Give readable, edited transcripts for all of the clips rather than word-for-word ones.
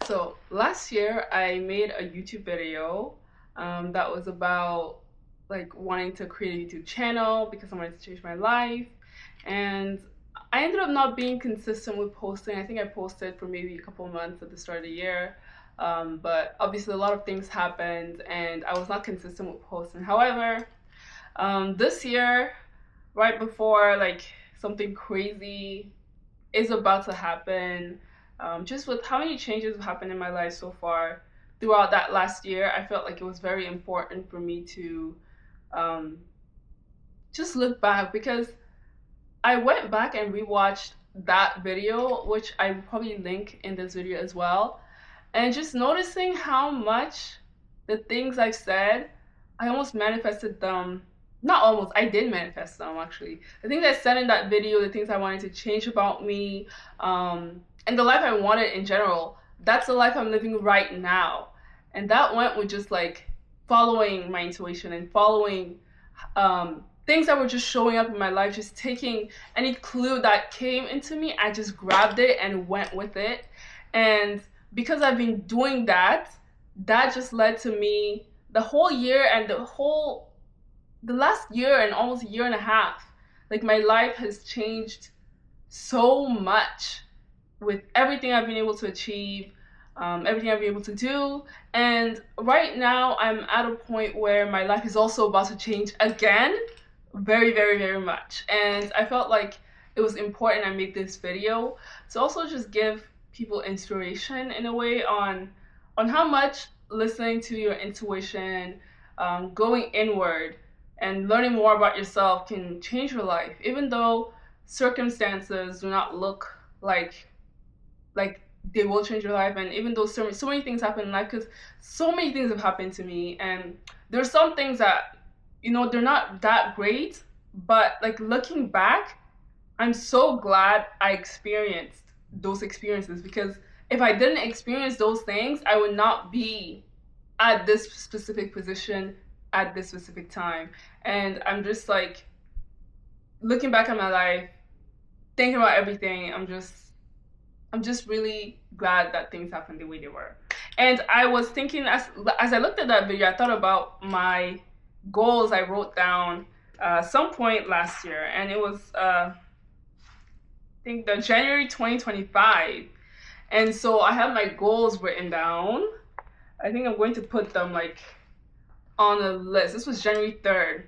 So last year I made a YouTube video that was about like wanting to create a YouTube channel because I wanted to change my life. And I ended up not being consistent with posting. I think I posted for maybe a couple months at the start of the year. But obviously a lot of things happened and I was not consistent with posting. However, this year, right before like something crazy is about to happen. Just with how many changes have happened in my life so far throughout that last year, I felt like it was very important for me to um, just look back because I went back and rewatched that video, which I will probably link in this video as well, and just noticing how much the things I've said, I almost manifested them. Not almost, I did manifest them actually. The things I said in that video, the things I wanted to change about me, and the life I wanted in general, that's the life I'm living right now. And that went with just like following my intuition and following things that were just showing up in my life, just taking any clue that came into me, I just grabbed it and went with it. And because I've been doing that, that just led to me the whole year and the last year and almost a year and a half. Like my life has changed so much with everything I've been able to achieve, everything I've been able to do. And right now, I'm at a point where my life is also about to change again, very, very, very much. And I felt like it was important I make this video to also just give people inspiration in a way on how much listening to your intuition, going inward, and learning more about yourself can change your life, even though circumstances do not look like they will change your life. And even though so many things happen in life, because so many things have happened to me, and there's some things that they're not that great, but like looking back, I'm so glad I experienced those experiences, because if I didn't experience those things, I would not be at this specific position at this specific time. And I'm just like looking back at my life, thinking about everything. I'm just really glad that things happened the way they were. And I was thinking, as I looked at that video, I thought about my goals I wrote down some point last year, and it was I think the January 2025. And so I have my goals written down. I think I'm going to put them like on a list. This was January 3rd.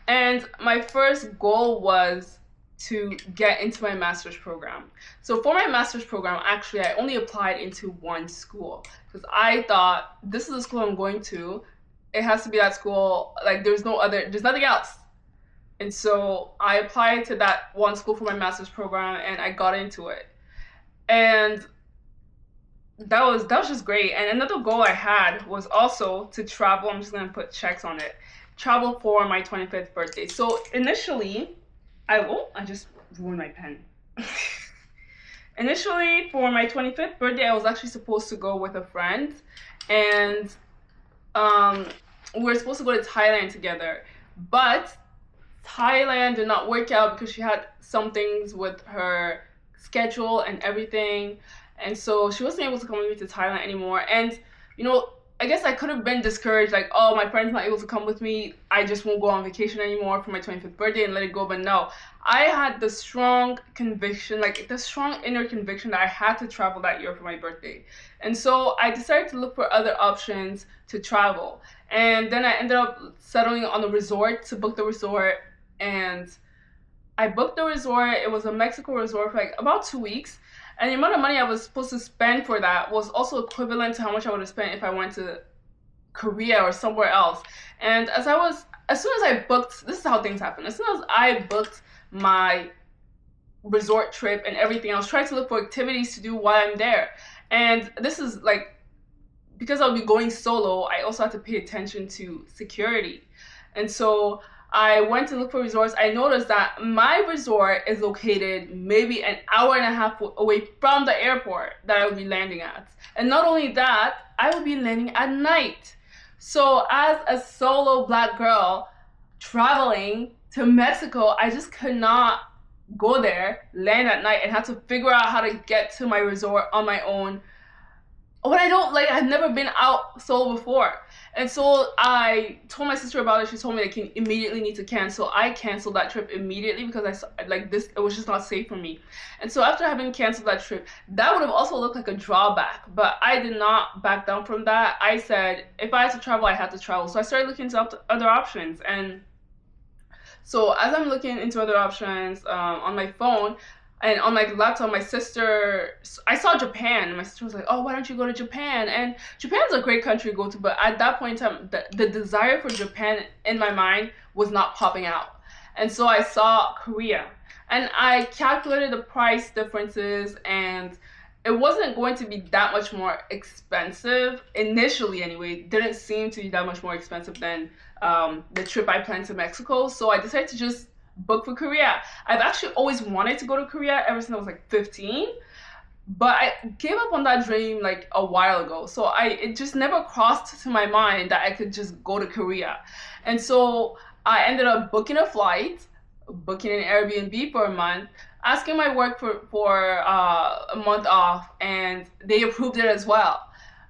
And my first goal was to get into my master's program. So for my master's program, actually, I only applied into one school because I thought this is the school I'm going to. It has to be that school. Like there's nothing else. And so I applied to that one school for my master's program and I got into it. And that was just great. And another goal I had was also to travel. I'm just gonna put checks on it. Travel for my 25th birthday. So initially, I just ruined my pen. Initially, for my 25th birthday, I was actually supposed to go with a friend, and we were supposed to go to Thailand together. But Thailand did not work out because she had some things with her schedule and everything, and so she wasn't able to come with me to Thailand anymore. And I guess I could have been discouraged, like, oh, my friend's not able to come with me, I just won't go on vacation anymore for my 25th birthday and let it go. But no, I had the strong conviction, like the strong inner conviction that I had to travel that year for my birthday. And so I decided to look for other options to travel. And then I ended up settling on a resort to book the resort. And I booked the resort. It was a Mexico resort for like about 2 weeks. And the amount of money I was supposed to spend for that was also equivalent to how much I would have spent if I went to Korea or somewhere else. And as soon as I booked, this is how things happen. As soon as I booked my resort trip and everything, I was trying to look for activities to do while I'm there. And this is like, because I'll be going solo, I also have to pay attention to security. And so I went to look for resorts. I noticed that my resort is located maybe an hour and a half away from the airport that I would be landing at. And not only that, I would be landing at night. So as a solo Black girl traveling to Mexico, I just could not go there, land at night, and have to figure out how to get to my resort on my own when I don't like, I've never been out solo before. And so I told my sister about it. She told me I can immediately need to cancel. I canceled that trip immediately because I saw like this, it was just not safe for me. And so after having canceled that trip, that would have also looked like a drawback. But I did not back down from that. I said if I had to travel, I had to travel. So I started looking into other options. And so as I'm looking into other options on my phone, and on my laptop, my sister, I saw Japan. And my sister was like, "Oh, why don't you go to Japan?" And Japan's a great country to go to, but at that point in time, the desire for Japan in my mind was not popping out. And so I saw Korea, and I calculated the price differences, and it wasn't going to be that much more expensive initially. Anyway, it didn't seem to be that much more expensive than the trip I planned to Mexico. So I decided to just book for Korea. I've actually always wanted to go to Korea ever since I was like 15, but I gave up on that dream like a while ago. So it just never crossed to my mind that I could just go to Korea. And so I ended up booking a flight, booking an Airbnb for a month, asking my work for a month off, and they approved it as well.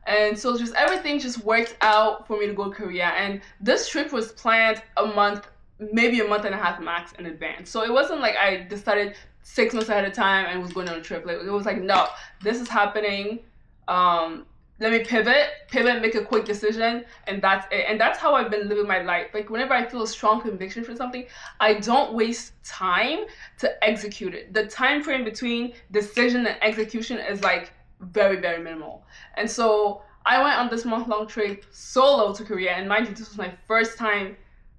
And so just everything just worked out for me to go to Korea. And this trip was planned a month, maybe a month and a half max in advance. So it wasn't like I decided 6 months ahead of time and was going on a trip. Like it was like, no, this is happening. Let me pivot, make a quick decision, and that's it. And that's how I've been living my life. Like whenever I feel a strong conviction for something, I don't waste time to execute it. The time frame between decision and execution is like very, very minimal. And so I went on this month-long trip solo to Korea, and mind you, this was my first time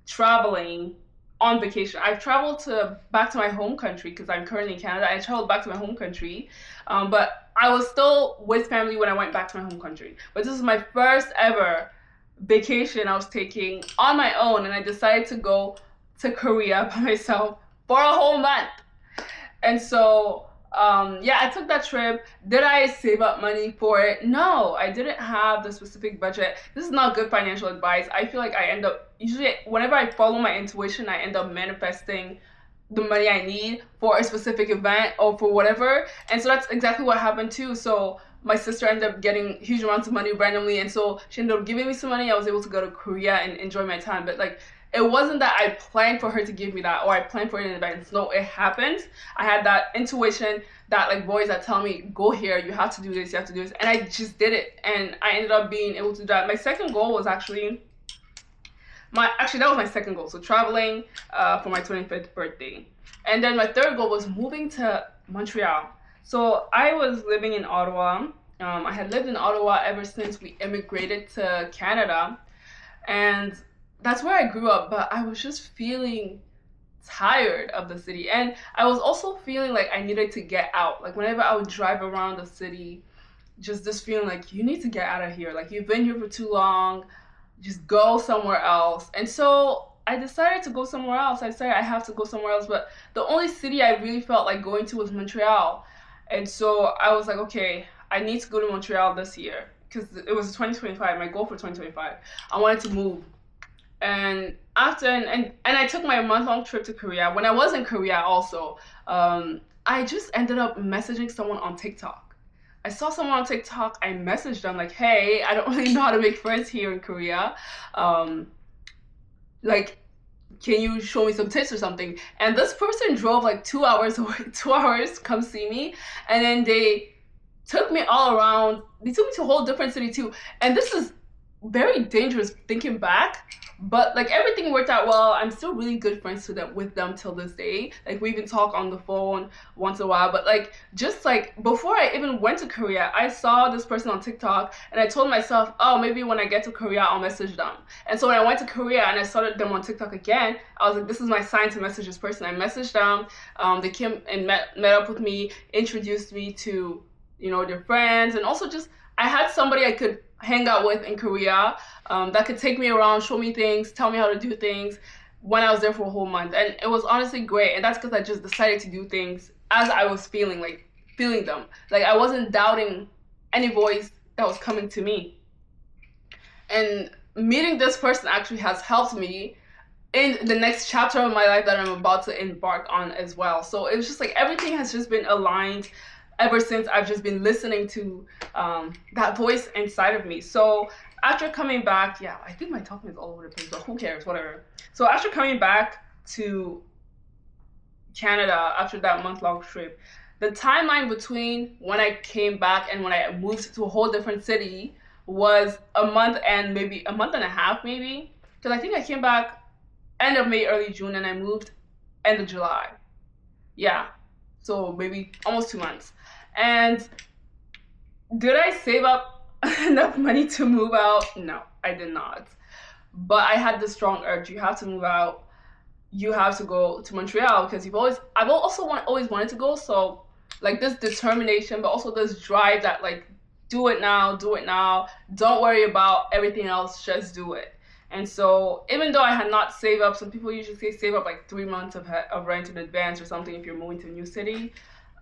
traveling on vacation. I've traveled back to my home country because I'm currently in Canada. I traveled back to my home country, but I was still with family when I went back to my home country. But this is my first ever vacation I was taking on my own, and I decided to go to Korea by myself for a whole month. And so yeah, I took that trip. Did I save up money for it? No, I didn't have the specific budget. This is not good financial advice. I feel like I end up, usually whenever I follow my intuition, I end up manifesting the money I need for a specific event or for whatever. And so that's exactly what happened too. So my sister ended up getting huge amounts of money randomly, and so she ended up giving me some money. I was able to go to Korea and enjoy my time. But like, it wasn't that I planned for her to give me that or I planned for it in advance. No, it happened. I had that intuition, that like voice that tell me, go here, you have to do this, you have to do this. And I just did it. And I ended up being able to do that. My second goal was actually that was my second goal. So traveling for my 25th birthday. And then my third goal was moving to Montreal. So I was living in Ottawa. I had lived in Ottawa ever since we immigrated to Canada. And that's where I grew up, but I was just feeling tired of the city. And I was also feeling like I needed to get out. Like whenever I would drive around the city, just this feeling like you need to get out of here. Like you've been here for too long, just go somewhere else. And so I decided to go somewhere else. I decided I have to go somewhere else, but the only city I really felt like going to was Montreal. And so I was like, okay, I need to go to Montreal this year because it was 2025, my goal for 2025. I wanted to move. And after and I took my month-long trip to Korea. When I was in Korea also, I just ended up messaging someone on TikTok. I saw someone on TikTok. I messaged them like, hey, I don't really know how to make friends here in Korea. Like, can you show me some tips or something? And this person drove like 2 hours away, 2 hours, come see me. And then they took me all around. They took me to a whole different city too. And this is very dangerous thinking back, but like everything worked out well. I'm still really good friends with them till this day. Like we even talk on the phone once in a while. But like just like before I even went to Korea, I saw this person on TikTok and I told myself, oh, maybe when I get to Korea I'll message them. And so when I went to Korea and I saw them on TikTok again, I was like, this is my sign to message this person. I messaged them. They came and met up with me, introduced me to, you know, their friends, and also just I had somebody I could hang out with in Korea that could take me around, show me things, tell me how to do things when I was there for a whole month. And it was honestly great. And that's because I just decided to do things as I was feeling them. Like I wasn't doubting any voice that was coming to me. And meeting this person actually has helped me in the next chapter of my life that I'm about to embark on as well. So it was just like everything has just been aligned ever since I've just been listening to that voice inside of me. So after coming back, yeah, I think my talking is all over the place, but who cares, whatever. So after coming back to Canada after that month-long trip, the timeline between when I came back and when I moved to a whole different city was a month and maybe a month and a half, maybe. Because I think I came back end of May, early June, and I moved end of July. Yeah, so maybe almost 2 months. And did I save up enough money to move out? No, I did not. But I had this strong urge. You have to move out. You have to go to Montreal because I've also always wanted to go. So like this determination, but also this drive that like, do it now, do it now. Don't worry about everything else, just do it. And so even though I had not saved up, some people usually say save up like 3 months of rent in advance or something if you're moving to a new city.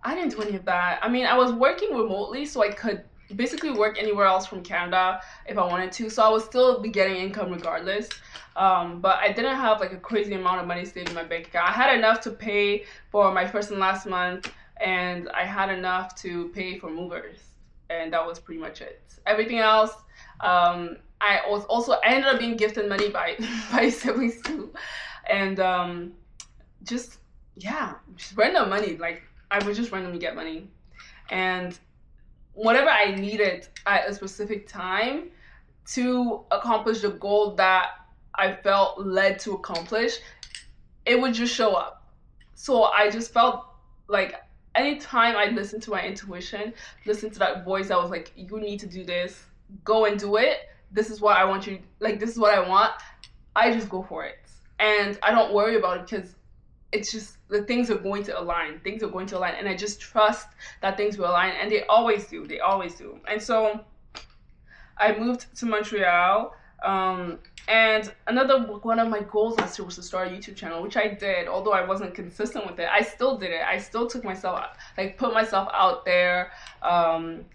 I didn't do any of that. I mean, I was working remotely, so I could basically work anywhere else from Canada if I wanted to. So I would still be getting income regardless. But I didn't have like a crazy amount of money saved in my bank account. I had enough to pay for my first and last month, and I had enough to pay for movers, and that was pretty much it. Everything else, I ended up being gifted money by by siblings too, and just random money. Like I would just randomly get money, and whatever I needed at a specific time to accomplish the goal that I felt led to accomplish, it would just show up. So I just felt like anytime I listened to my intuition, listen to that voice that was like, you need to do this, go and do it. This is what I want you, like, this is what I want. I just go for it. And I don't worry about it because it's just the things are going to align. Things are going to align. And I just trust that things will align. And they always do. They always do. And so I moved to Montreal. And another one of my goals last year was to start a YouTube channel, which I did, although I wasn't consistent with it. I still did it. I still took myself out, like put myself out there. Another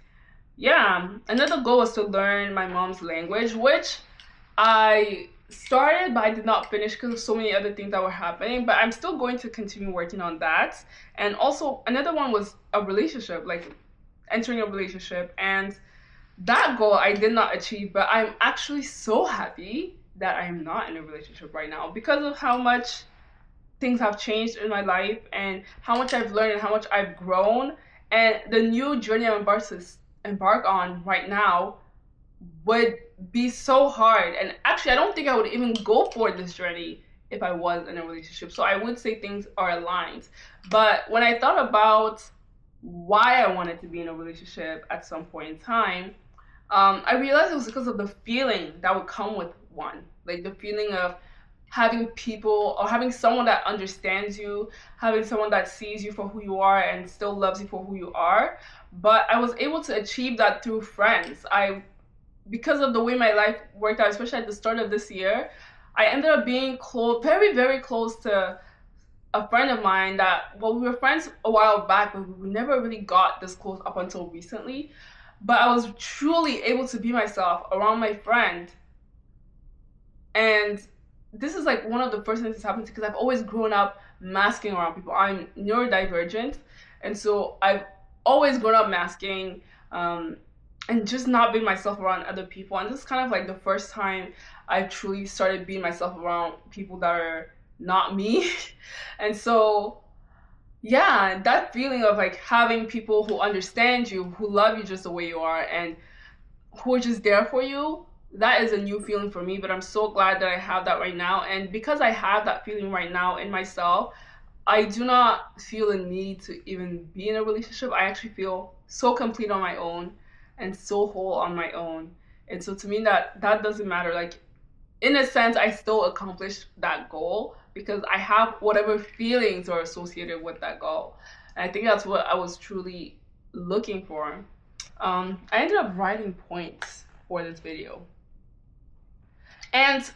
goal was to learn my mom's language, which I started, but I did not finish because of so many other things that were happening. But I'm still going to continue working on that. And also another one was a relationship, like entering a relationship. And that goal I did not achieve, but I'm actually so happy that I am not in a relationship right now because of how much things have changed in my life and how much I've learned and how much I've grown. And the new journey I'm about to embark on right now would be so hard. And actually, I don't think I would even go for this journey if I was in a relationship. So I would say things are aligned. But when I thought about why I wanted to be in a relationship at some point in time, I realized it was because of the feeling that would come with one. Like the feeling of having people or having someone that understands you, having someone that sees you for who you are and still loves you for who you are. But I was able to achieve that through friends. Because of the way my life worked out, especially at the start of this year, I ended up being close, very, very close to a friend of mine we were friends a while back, but we never really got this close up until recently. But I was truly able to be myself around my friend. And this is like one of the first things that's happened because I've always grown up masking around people. I'm neurodivergent. And so I've always grown up masking and just not being myself around other people. And this is kind of like the first time I truly started being myself around people that are not me. And so yeah, that feeling of like having people who understand you, who love you just the way you are, and who are just there for you, that is a new feeling for me. But I'm so glad that I have that right now. And because I have that feeling right now in myself, I do not feel a need to even be in a relationship. I actually feel so complete on my own and so whole on my own. And so to me, that doesn't matter. Like, in a sense, I still accomplished that goal because I have whatever feelings are associated with that goal. And I think that's what I was truly looking for. I ended up writing points for this video. And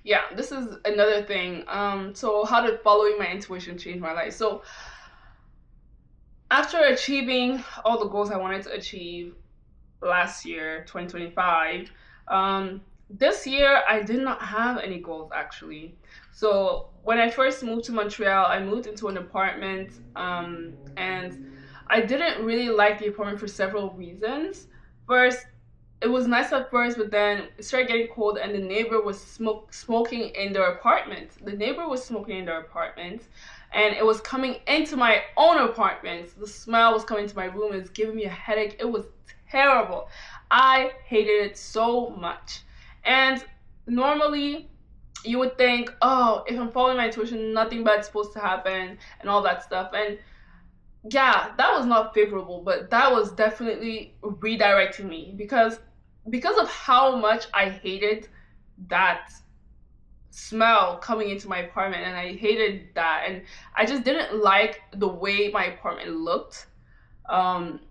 yeah, this is another thing. So how did following my intuition change my life? So after achieving all the goals I wanted to achieve last year, 2025, this year I did not have any goals actually. So when I first moved to Montreal, I moved into an apartment, and I didn't really like the apartment for several reasons. First, it was nice at first, but then it started getting cold, and the neighbor was smoking in their apartment. The neighbor was smoking in their apartment, and it was coming into my own apartment. The smell was coming to my room. It was giving me a headache. It was terrible. I hated it so much. And normally, you would think, oh, if I'm following my intuition, nothing bad's supposed to happen, and all that stuff. And yeah, that was not favorable, but that was definitely redirecting me because of how much I hated that smell coming into my apartment, and I hated that, and I just didn't like the way my apartment looked. Um,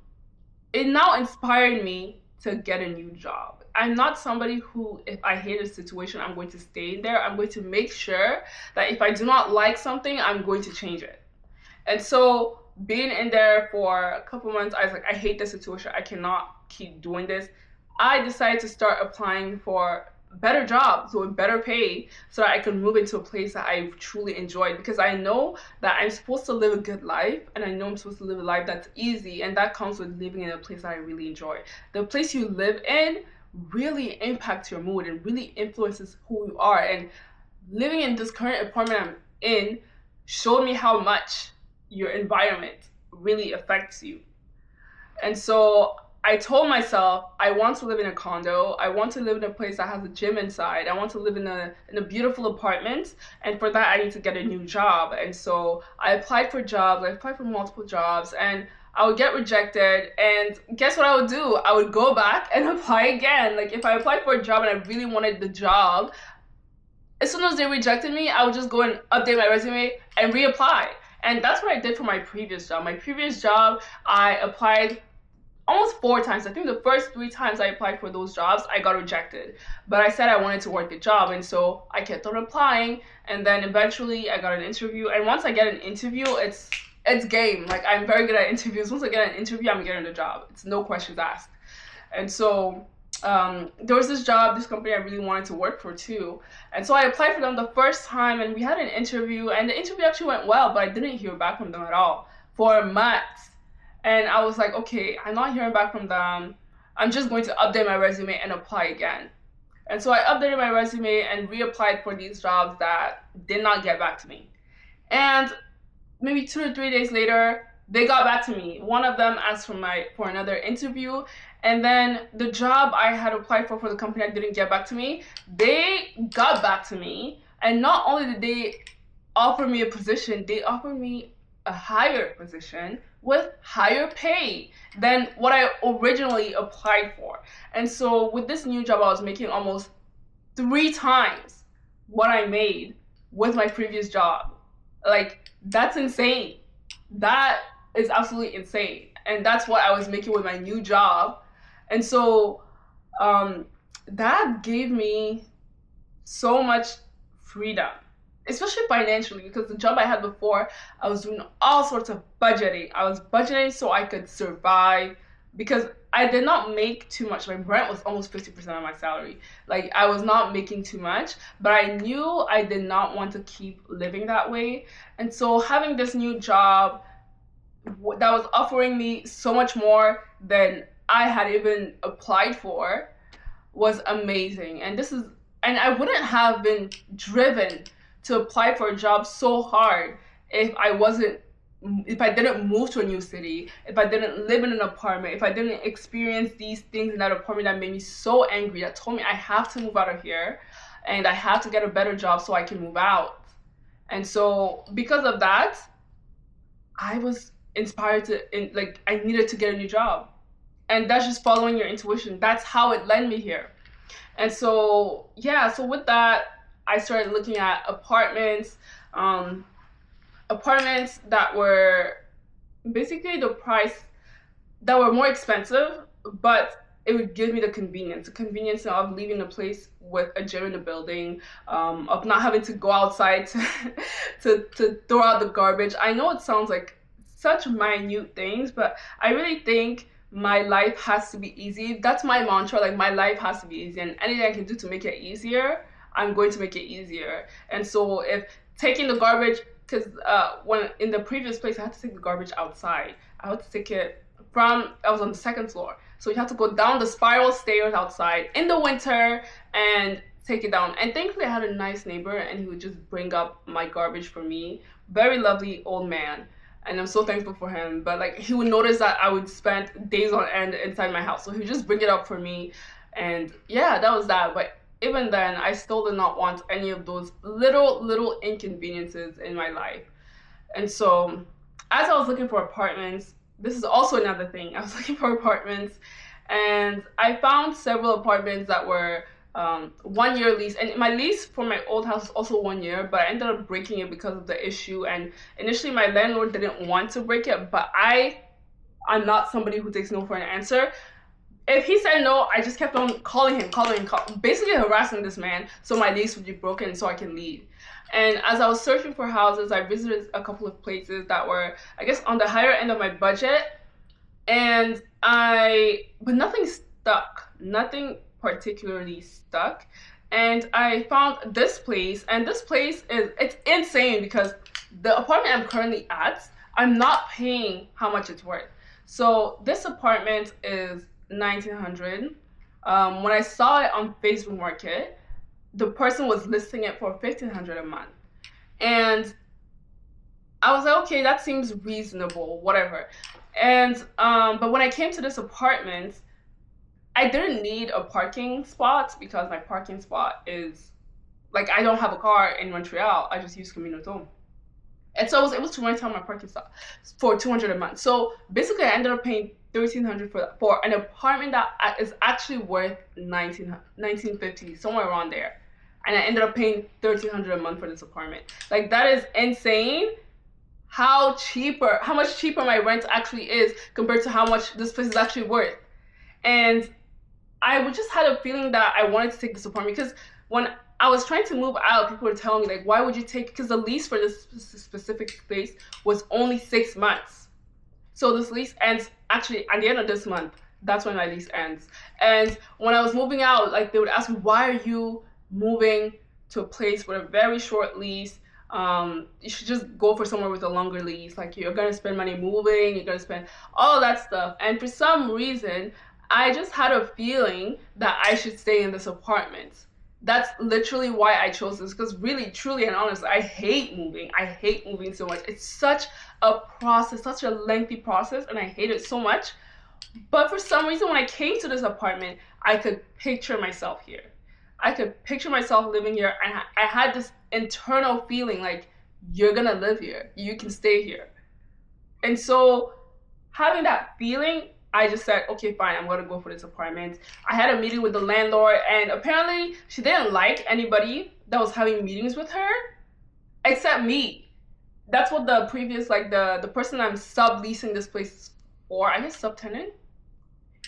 it now inspired me to get a new job. I'm not somebody who, if I hate a situation, I'm going to stay in there. I'm going to make sure that if I do not like something, I'm going to change it. And so being in there for a couple months, I was like, I hate this situation. I cannot keep doing this. I decided to start applying for better jobs with better pay so that I could move into a place that I truly enjoyed, because I know that I'm supposed to live a good life, and I know I'm supposed to live a life that's easy, and that comes with living in a place that I really enjoy. The place you live in really impacts your mood and really influences who you are. And living in this current apartment I'm in showed me how much your environment really affects you. And so I told myself I want to live in a condo. I want to live in a place that has a gym inside. I want to live in a beautiful apartment. And for that, I need to get a new job. And so I applied for jobs. I applied for multiple jobs, and I would get rejected. And guess what I would do? I would go back and apply again. Like if I applied for a job and I really wanted the job, as soon as they rejected me, I would just go and update my resume and reapply. And that's what I did for my previous job. My previous job, I applied almost 4 times. I think the first 3 times I applied for those jobs, I got rejected. But I said I wanted to work the job, and so I kept on applying. And then eventually I got an interview. And once I get an interview, it's game. Like I'm very good at interviews. Once I get an interview, I'm getting the job. It's no questions asked. And so there was this job, this company I really wanted to work for too. And so I applied for them the first time, and we had an interview, and the interview actually went well, but I didn't hear back from them at all for months. And I was like, okay, I'm not hearing back from them. I'm just going to update my resume and apply again. And so I updated my resume and reapplied for these jobs that did not get back to me. And maybe 2 or 3 days later, they got back to me. One of them asked for another interview, and then the job I had applied for the company that didn't get back to me, they got back to me. And not only did they offer me a position, they offered me a higher position with higher pay than what I originally applied for. And so with this new job, I was making almost 3 times what I made with my previous job. Like, that's insane. That is absolutely insane. And that's what I was making with my new job. And so that gave me so much freedom, especially financially, because the job I had before, I was doing all sorts of budgeting. I was budgeting so I could survive, because I did not make too much. My rent was almost 50% of my salary. Like, I was not making too much, but I knew I did not want to keep living that way. And so having this new job that was offering me so much more than I had even applied for was amazing. And I wouldn't have been driven to apply for a job so hard if I didn't move to a new city, if I didn't live in an apartment, if I didn't experience these things in that apartment that made me so angry, that told me I have to move out of here and I have to get a better job so I can move out. And so because of that, I was inspired I needed to get a new job. And that's just following your intuition. That's how it led me here. And so, yeah, so with that, I started looking at apartments that were basically the price, that were more expensive, but it would give me the convenience of leaving the place with a gym in the building, of not having to go outside to throw out the garbage. I know it sounds like such minute things, but I really think my life has to be easy. That's my mantra. Like, my life has to be easy, and anything I can do to make it easier, I'm going to make it easier. And so if taking the garbage, because when in the previous place I had to take the garbage outside, I had to take it from, I was on the second floor. So you have to go down the spiral stairs outside in the winter and take it down. And thankfully I had a nice neighbor and he would just bring up my garbage for me. Very lovely old man. And I'm so thankful for him. But like he would notice that I would spend days on end inside my house. So he would just bring it up for me. And yeah, that was that. But even then, I still did not want any of those little inconveniences in my life. And so as I was looking for apartments, this is also another thing. I was looking for apartments and I found several apartments that were 1 year lease. And my lease for my old house is also 1 year, but I ended up breaking it because of the issue. And initially my landlord didn't want to break it, but I'm not somebody who takes no for an answer. If he said no, I just kept on calling him, basically harassing this man so my lease would be broken so I can leave. And as I was searching for houses, I visited a couple of places that were, I guess, on the higher end of my budget. But nothing stuck, nothing particularly stuck. And I found this place, and this place it's insane because the apartment I'm currently at, I'm not paying how much it's worth. So this apartment is 1900. When I saw it on Facebook Market, the person was listing it for 1500 a month. And I was like, okay, that seems reasonable, whatever. And but when I came to this apartment, I didn't need a parking spot because my parking spot is like I don't have a car in Montreal. I just use Communauto. And so I was able to rent out my parking spot for 200 a month. So basically I ended up paying 1300 for an apartment that is actually worth 1950, somewhere around there. And I ended up paying 1300 a month for this apartment. Like that is insane how much cheaper my rent actually is compared to how much this place is actually worth. And I just had a feeling that I wanted to take this apartment because when I was trying to move out, people were telling me like, why would you take, because the lease for this specific place was only 6 months. So this lease ends actually at the end of this month. That's when my lease ends. And when I was moving out, like they would ask me, why are you moving to a place with a very short lease? You should just go for somewhere with a longer lease. Like you're gonna spend money moving, you're gonna spend all that stuff. And for some reason, I just had a feeling that I should stay in this apartment. That's literally why I chose this, because really, truly, and honestly, I hate moving. I hate moving so much. It's such a process, such a lengthy process, and I hate it so much. But for some reason, when I came to this apartment, I could picture myself here. I could picture myself living here, and I had this internal feeling like, you're gonna live here. You can stay here. And so, having that feeling, I just said, okay, fine, I'm gonna go for this apartment. I had a meeting with the landlord, and apparently she didn't like anybody that was having meetings with her, except me. That's what the previous, like the person I'm subleasing this place for, I guess subtenant?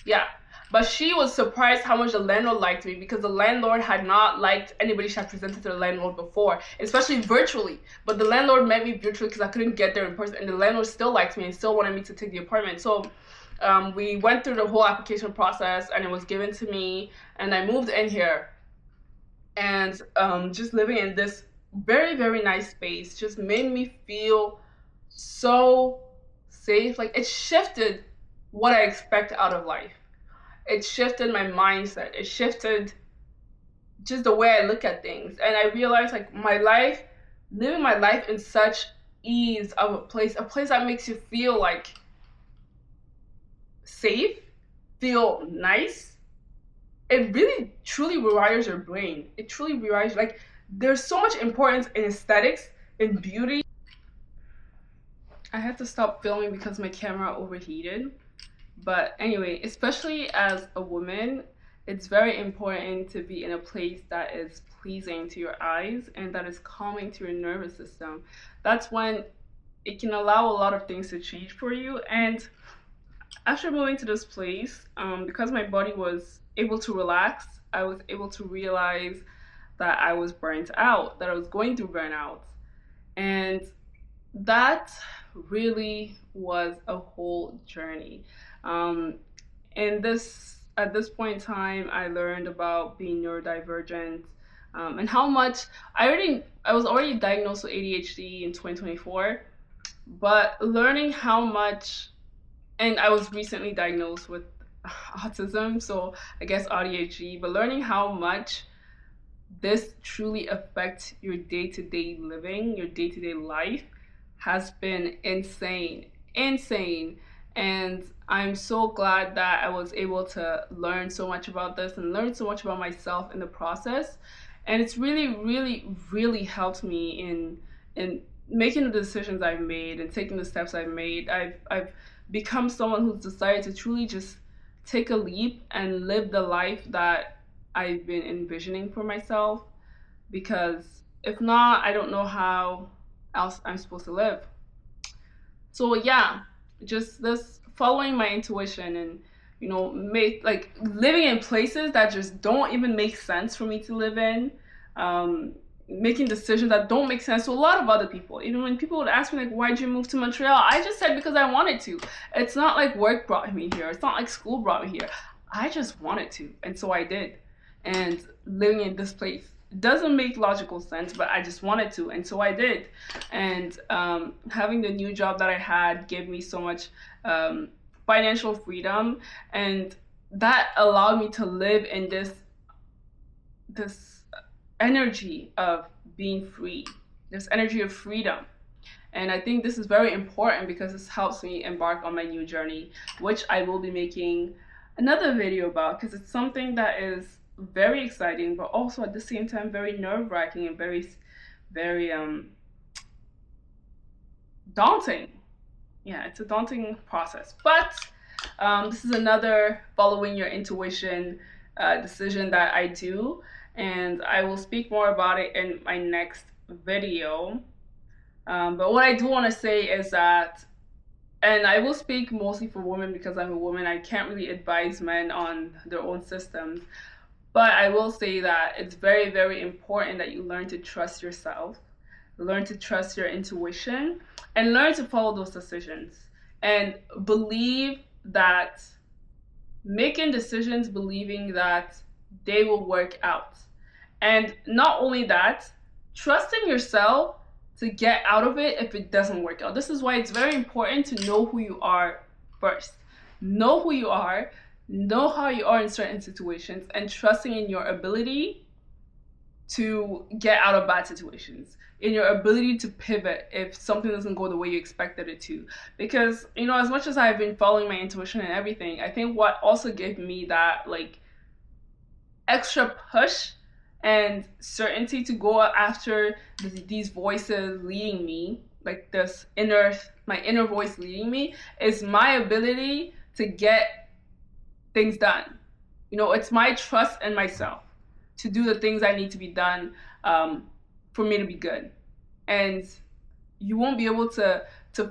Yeah. But she was surprised how much the landlord liked me because the landlord had not liked anybody she had presented to the landlord before, especially virtually. But the landlord met me virtually because I couldn't get there in person, and the landlord still liked me and still wanted me to take the apartment. So we went through the whole application process and it was given to me, and I moved in here. And just living in this very nice space just made me feel so safe. Like it shifted what I expect out of life. It shifted my mindset. It shifted just the way I look at things. And I realized like living my life in such ease of a place that makes you feel like safe, feel nice. It really truly rewires your brain. It truly rewires, like there's so much importance in aesthetics, in beauty. I had to stop filming because my camera overheated. But anyway, especially as a woman, it's very important to be in a place that is pleasing to your eyes and that is calming to your nervous system. That's when it can allow a lot of things to change for you. And after moving to this place, because my body was able to relax, I was able to realize that I was burnt out, that I was going through burnout. And that really was a whole journey. At this point in time, I learned about being neurodivergent, and how much I was already diagnosed with ADHD in 2024, but learning how much and I was recently diagnosed with autism, so I guess ADHD, but learning how much this truly affects your day-to-day living, your day-to-day life has been insane. Insane. And I'm so glad that I was able to learn so much about this and learn so much about myself in the process. And it's really, really, really helped me in making the decisions I've made and taking the steps I've made. I've become someone who's decided to truly just take a leap and live the life that I've been envisioning for myself, because if not, I don't know how else I'm supposed to live. So yeah, just this following my intuition and make like living in places that just don't even make sense for me to live in, um, making decisions that don't make sense to a lot of other people. Even when people would ask me like, why'd you move to Montreal? I just said because I wanted to. It's not like work brought me here. It's not like school brought me here. I just wanted to, and so I did. And living in this place doesn't make logical sense, but I just wanted to, and so I did. And having the new job that I had gave me so much financial freedom, and that allowed me to live in this energy of being free, this energy of freedom. And I think this is very important because this helps me embark on my new journey, which I will be making another video about, because it's something that is very exciting, but also at the same time very nerve-wracking and very daunting. Yeah, it's a daunting process, but this is another following your intuition decision that I do, and I will speak more about it in my next video. But what I do want to say is that, and I will speak mostly for women because I'm a woman, I can't really advise men on their own systems, but I will say that it's very, very important that you learn to trust yourself, learn to trust your intuition, and learn to follow those decisions. And believe that, making decisions believing that they will work out. And not only that, trusting yourself to get out of it if it doesn't work out. This is why it's very important to know who you are first. Know who you are, know how you are in certain situations, and trusting in your ability to get out of bad situations, in your ability to pivot if something doesn't go the way you expected it to. Because, as much as I've been following my intuition and everything, I think what also gave me that like extra push and certainty to go after these voices leading me, like my inner voice leading me, is my ability to get things done. It's my trust in myself to do the things I need to be done for me to be good. And you won't be able to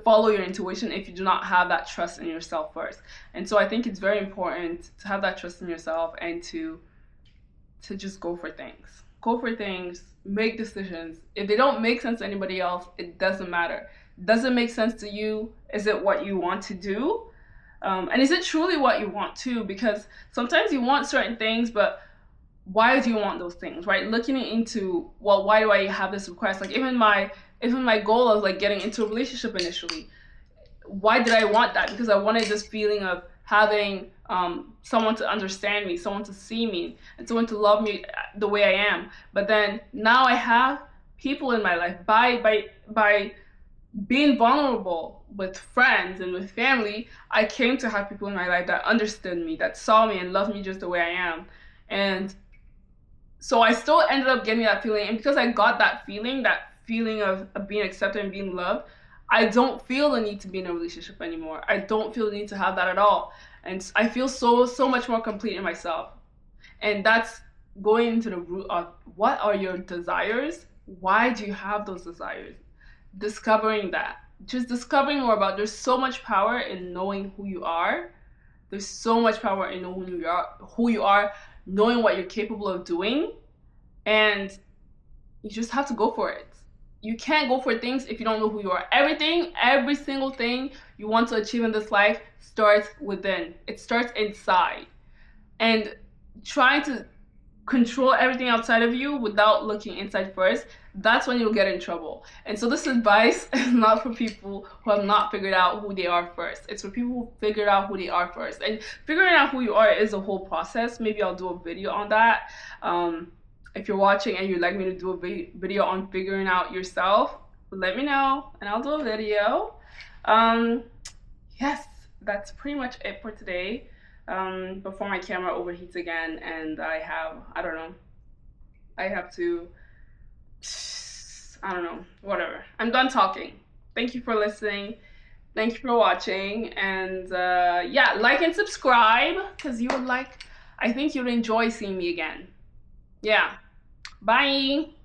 follow your intuition if you do not have that trust in yourself first. And so I think it's very important to have that trust in yourself and to just go for things. Go for things, make decisions. If they don't make sense to anybody else, it doesn't matter. Does it make sense to you? Is it what you want to do? And is it truly what you want to? Because sometimes you want certain things, but why do you want those things, right? Looking into, well, why do I have this request? Like even my goal of like getting into a relationship initially, why did I want that? Because I wanted this feeling of having someone to understand me, someone to see me, and someone to love me the way I am. But then now I have people in my life by being vulnerable with friends and with family. I came to have people in my life that understood me, that saw me and loved me just the way I am. And so I still ended up getting that feeling, and because I got that feeling of being accepted and being loved, I don't feel the need to be in a relationship anymore. I don't feel the need to have that at all. And I feel so much more complete in myself. And that's going into the root of what are your desires? Why do you have those desires? Discovering that. Just discovering more about, there's so much power in knowing who you are. There's so much power in knowing who you are, knowing what you're capable of doing. And you just have to go for it. You can't go for things if you don't know who you are. Every single thing you want to achieve in this life starts within. It starts inside. And trying to control everything outside of you without looking inside first, that's when you'll get in trouble. And so this advice is not for people who have not figured out who they are first. It's for people who figured out who they are first. And figuring out who you are is a whole process. Maybe I'll do a video on that. If you're watching and you'd like me to do a video on figuring out yourself, let me know and I'll do a video. Yes, that's pretty much it for today. Before my camera overheats again and I don't know, I have to, I don't know, whatever. I'm done talking. Thank you for listening. Thank you for watching. And yeah, like and subscribe because I think you'll enjoy seeing me again. Yeah. Bye.